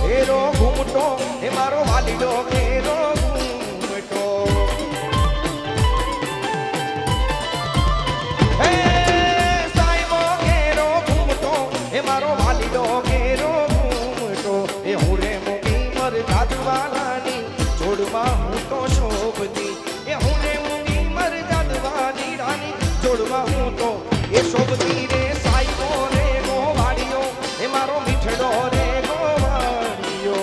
ઘેરો ઘૂમટો એ મારો વાલીડો ઘેરો ઘૂમટો હે સાહેબો ઘેરો ઘૂમટો એ મારો વાલીડો ઘેરો ઘૂમટો એ હું રે મુકી મર જાદવાલાની જોડમાં હું તો શોભતી એ હું રે મુકી મર જાદવાની રાની જોડમાં હું તો એ શોભતી રે સાહેબો રે ગોવાળીઓ એ મારો મીઠડો રે ગોવાળીઓ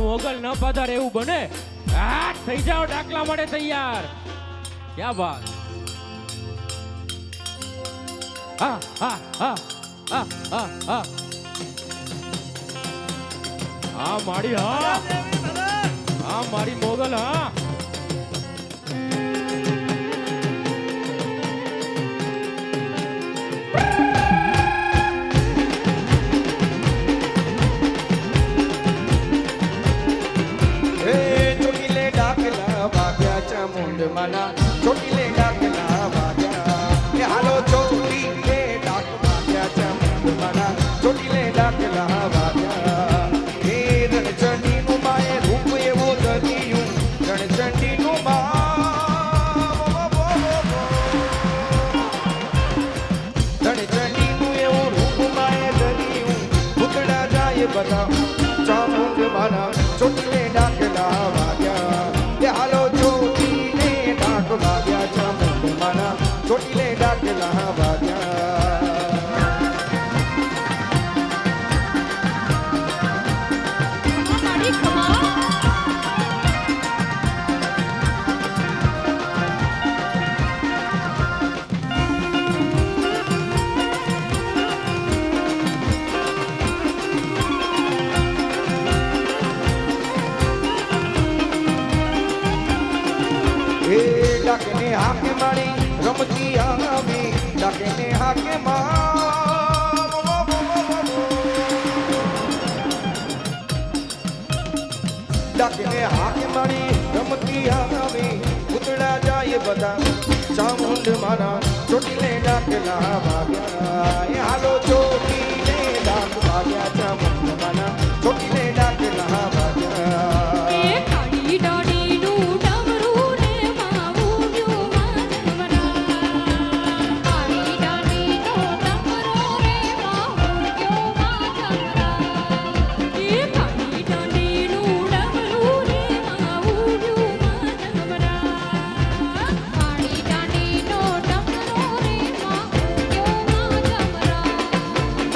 મોગલ ન પધારે એવું બને આ થઈ જાઓ ડાકલા માટે તૈયાર ક્યા વાત હા હા હા હા હા હા હા મારી હા હા મારી મોગલ હા મના ચોટીલે ડાકલા વાગ્યા એ હાલો ચોટીલે ડાક વાગ્યા ચામુંડ મના ચોટીલે ડાકલા વાગ્યા એ રણચંડી નું માએ રૂપ એવો ધર્યું રણચંડી નું રણચંડી નું એવું રૂપ માએ ધર્યું ભૂતડા જાય બધા ચામુંડ મના ચોટીલે ડાકલા વાગ્યા એ હાલો વાગ્યા ચામુંડ મના ચોટીલે ડાકલા વાગ્યા બધા ચામુંડ માના ચોટીલે ડાકલા વાગ્યા એ હાલો ચોટીલે ડાક વાગ્યા ચામુંડ માના ચોટીલે ડાકલા વાગ્યા એ કાળી ડાળીનું ડમરું રે માવુંયું માધવરા કાળી ડાળીનું ડમરું રે માવુંયું માધવરા એ કાળી ડાળીનું ડમરું રે માવુંયું માધવરા કાળી ડાળીનું ડમરું રે માવુંયું માધવરા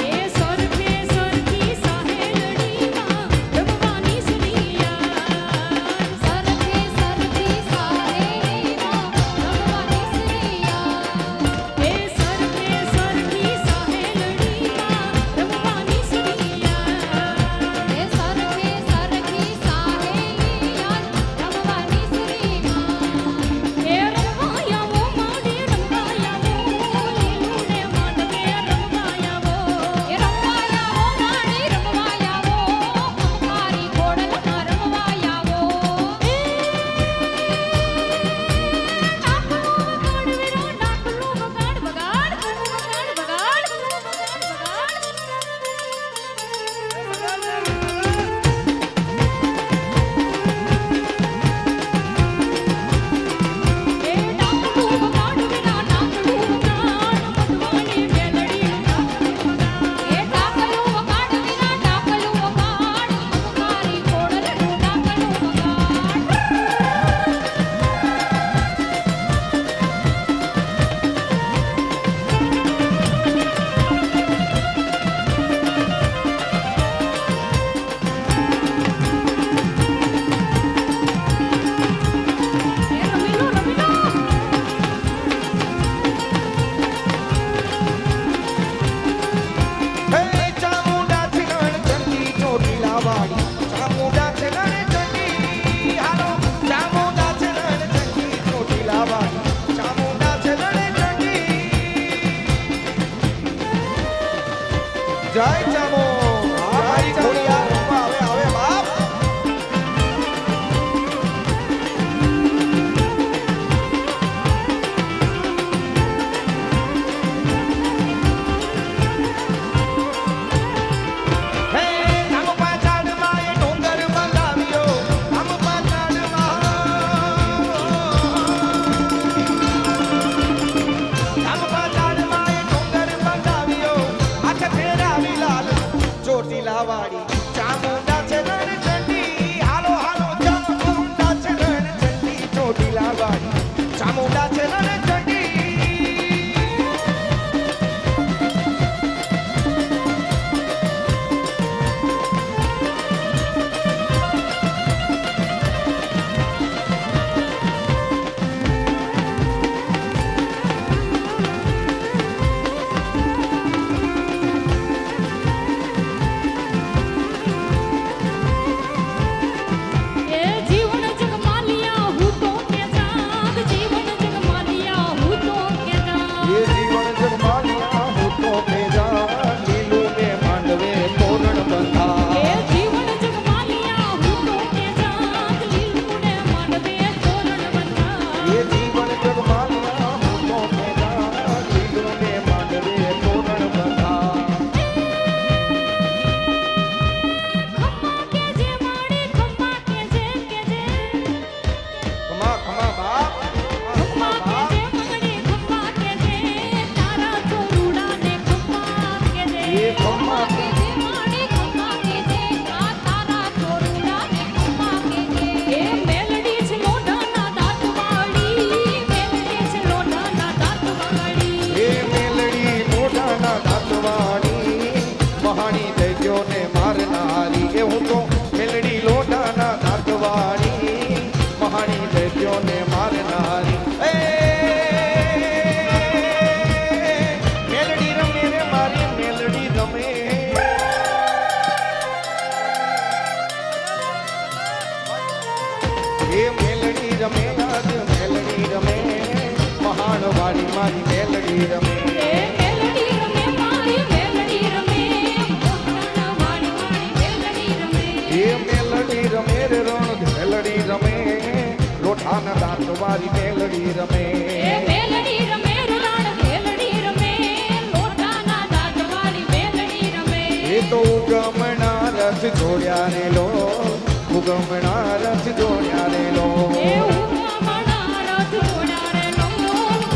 એ સરખે સરખી સાહેલડીમાં રમવાની સુનિયા સરખે સરખી સાહેલડીમાં રમવાની સુનિયા એ સરખે સરખી સાહેલડીમાં રમવાની સુનિયા એ સરખે સરખી સાહેલિયા રમવાની સુનિયા એ રમવાયાવો માડી રમવાયાવો લીલું ને માંડવે રમવાયાવો એ રમવાયાવો માડી રમવાયાવો મારી ઘોડલમાં રમવાયાવો એ ડાકલું વગાડ વગાડ વગાડ વગાડ એ ડાકલું વગાડ વિના ડાકલું વગાડ મધવાની મેલડી ડાકલું વગાડ એ ડાકલું વગાડ વિના ડાકલું વગાડ મારી ઘોડલનું ડાકલું વગાડ એ રમીલો રમીલો હે ચામુંડા છે ચંડી ચોટીલા વાળી ચામુંડા છે ચંડી હાલો ચામુંડા છે ચંડી ચોટીલા વાળી ચામુંડા છે ચંડી જય ચામો મારી ખોડિયાર આવે આવે બાપ હે નામ પાછાડમાં એ ડોંગર બંધાવ્યો નામ પાછાડમાં નામ પાછાડમાં એ ડોંગર બંધાવ્યો આખ ફેરાવી લાલ ચોટીલા વાળી ચામુંડા છે ચંડી હાલો હાલો ચામુંડા છે ચંડી ચોટીલા વાળી ચામુંડા છે ચંડી વારી મેલડી રમે એ મેલડી રમે રાણ મેલડી રમે લોટાના દાંતવાળી મેલડી રમે એ તો ઉગમણા રથ જોડ્યા રે લો ઉગમણા રથ જોડ્યા રે લો એ ઉગમણા રથ જોડ્યા રે લો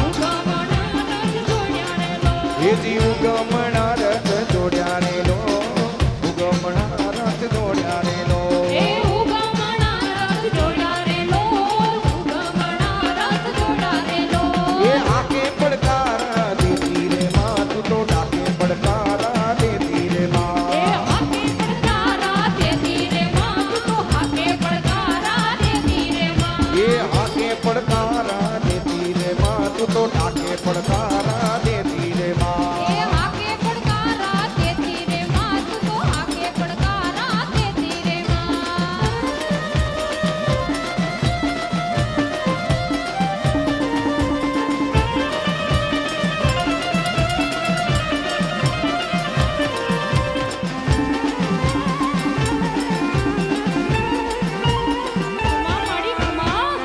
ઉગમણા રથ જોડ્યા રે લો એ જી ઉગમણા રથ જોડ્યા રે લો ઉગમણા રથ જોડ્યા રે લો એ ઉગમણા રથ જોડ્યા રે લો ઉગમણા રથ જોડ્યા રે લો એ આકે પડકારા દેતી રે માં તું તો ડાકે પડકારા દેતી રે એ માં હાકે પડકારા દેતી રે માં તું તો હાકે પડકારા દેતી રે માં એ આકે પડકારા દેતી રે માં તું તો ડાકે પડકારા દેતી રે માં એ હાકે પડકારા દેતી રે માં તું તો હાકે પડકારા દેતી રે માં માં માડી માં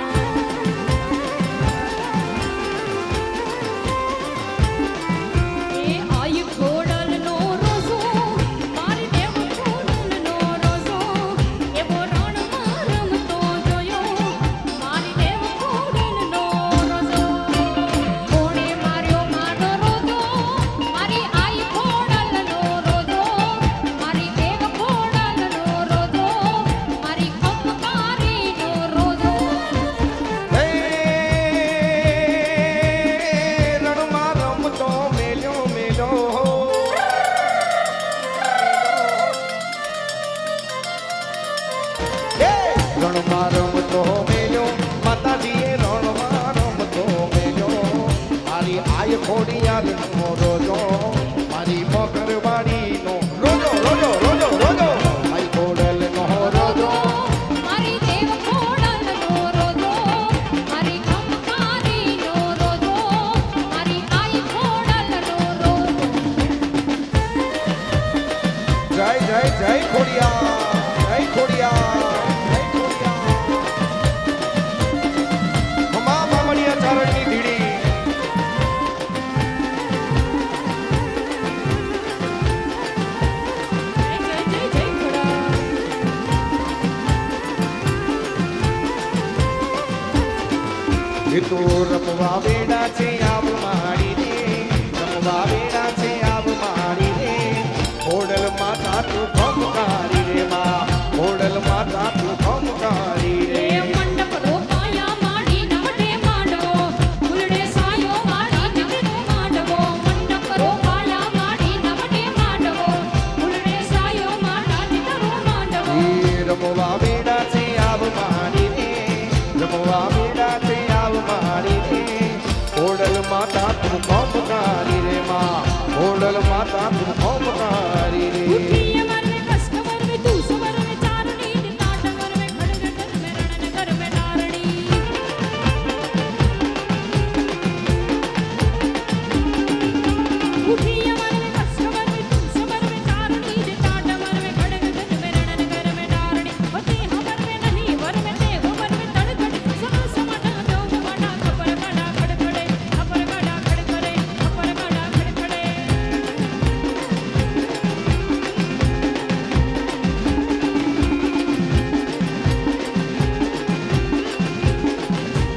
એ આયુ ખોડલનો રોજો મારી દેવ ખોડલનો રોજો એવો રણમાં રમતો જોયો મારી દેવ ખોડલનો રોજો કોણે માર્યો માનો રોજો મારી આઈ ખોડલનો રોજો મારી દેવ ખોડલનો રોજો મારી કંકારીનો રોજો હે રણમાં રમતો મેલ્યો મેલ્યો હે રણમાં રમતો મેલ્યો માતાજીએ રણમાં રમતો મેલ્યો મારી આય ખોડિયારનો રોજો મારી મગરવાડીનો રોજો રોજો રોજો રોજો આઈ ખોડલનો રોજો મારી દેવ ખોડલનો રોજો મારી કંકારીનો રોજો મારી આઈ ખોડલનો રોજો જય જય જય ખોડિયા જય ખોડિયા જય ખોડિયા હમા મામડિયા ચારણની ધીડી જય જય જય ખોડા એ તો રમવા બેડા છે આવ મારી રે રમવા બેડા છે આવ મારી રે ખોડલ માતા તું ખમકારી રે માં ખોડલ માતા તું ખમકારી રે એ મંડપ રોપાયા માડી નવડે માંડવો ફૂલડે સાયો માડી નવડે માંડવો મંડપ રોપાયા માડી નવડે માંડવો ફૂલડે સાયો માડા નવડે માંડવો એ રમવા